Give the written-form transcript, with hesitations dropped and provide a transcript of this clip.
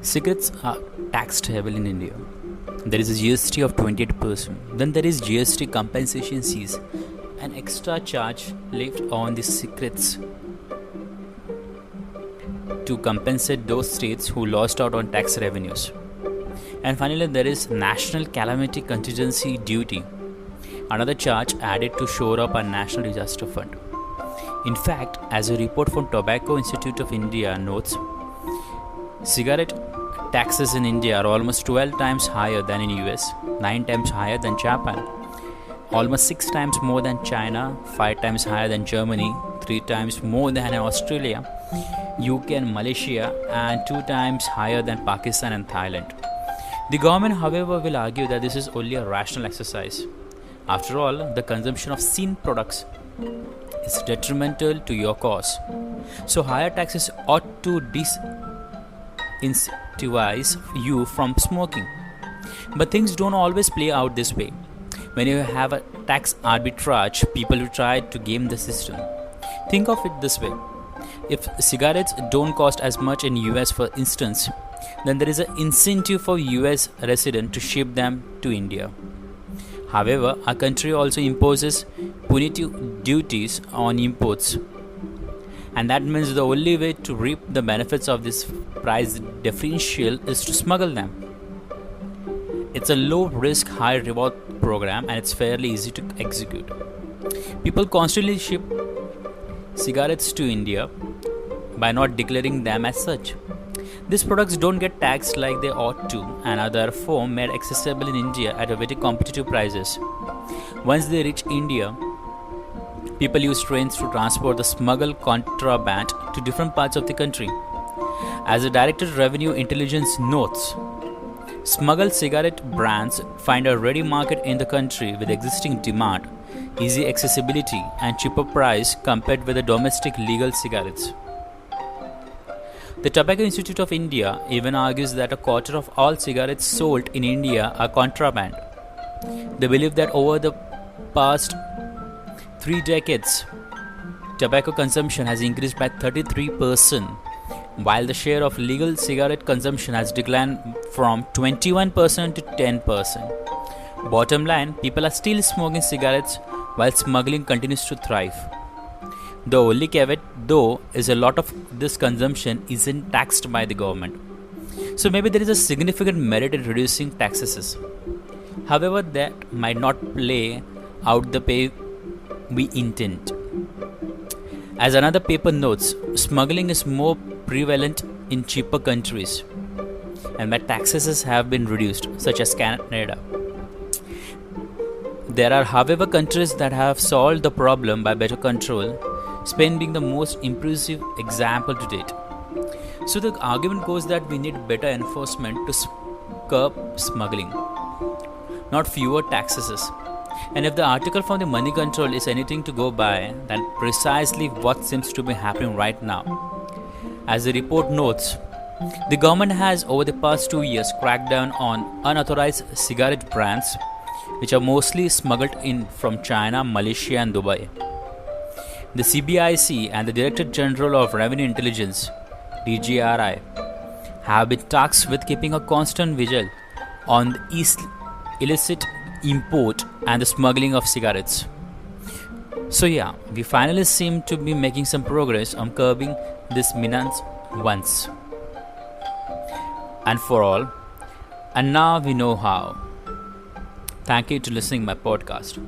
Cigarettes are taxed heavily in India. There is a GST of 28%. Then there is GST compensation fees, an extra charge left on the cigarettes to compensate those states who lost out on tax revenues. And finally, there is National Calamity Contingency Duty, another charge added to shore up our National Disaster Fund. In fact, as a report from Tobacco Institute of India notes, cigarette taxes in India are almost 12 times higher than in US, 9 times higher than Japan, almost 6 times more than China, 5 times higher than Germany, 3 times more than Australia, UK and Malaysia, and 2 times higher than Pakistan and Thailand. The government, however, will argue that this is only a rational exercise. After all, the consumption of sin products is detrimental to your cause. So higher taxes ought to incentivize you from smoking. But things don't always play out this way. When you have a tax arbitrage, people will try to game the system. Think of it this way. If cigarettes don't cost as much in US, for instance, then there is an incentive for US residents to ship them to India. However, our country also imposes punitive duties on imports, and that means the only way to reap the benefits of this price differential is to smuggle them. It's a low risk, high reward program, and it's fairly easy to execute. People constantly ship cigarettes to India by not declaring them as such. These products don't get taxed like they ought to and are therefore made accessible in India at a very competitive prices. Once they reach India, people use trains to transport the smuggled contraband to different parts of the country. As the Director of Revenue Intelligence notes, smuggled cigarette brands find a ready market in the country with existing demand, easy accessibility, and cheaper price compared with the domestic legal cigarettes. The Tobacco Institute of India even argues that a quarter of all cigarettes sold in India are contraband. They believe that over the past 3 decades, tobacco consumption has increased by 33%, while the share of legal cigarette consumption has declined from 21% to 10%. Bottom line, people are still smoking cigarettes while smuggling continues to thrive. The only caveat, though, is a lot of this consumption isn't taxed by the government. So maybe there is a significant merit in reducing taxes. However, that might not play out the way we intend. As another paper notes, smuggling is more prevalent in cheaper countries and where taxes have been reduced, such as Canada. There are, however, countries that have solved the problem by better control, Spain being the most impressive example to date. So the argument goes that we need better enforcement to curb smuggling, not fewer taxes. And if the article from the Money Control is anything to go by, then precisely what seems to be happening right now. As the report notes, the government has over the past 2 years cracked down on unauthorized cigarette brands, which are mostly smuggled in from China, Malaysia and Dubai. The CBIC and the Director General of Revenue Intelligence, DGRI, have been tasked with keeping a constant vigil on the illicit import and the smuggling of cigarettes. So yeah, we finally seem to be making some progress on curbing this menace once and for all, and now we know how. Thank you to listening my podcast.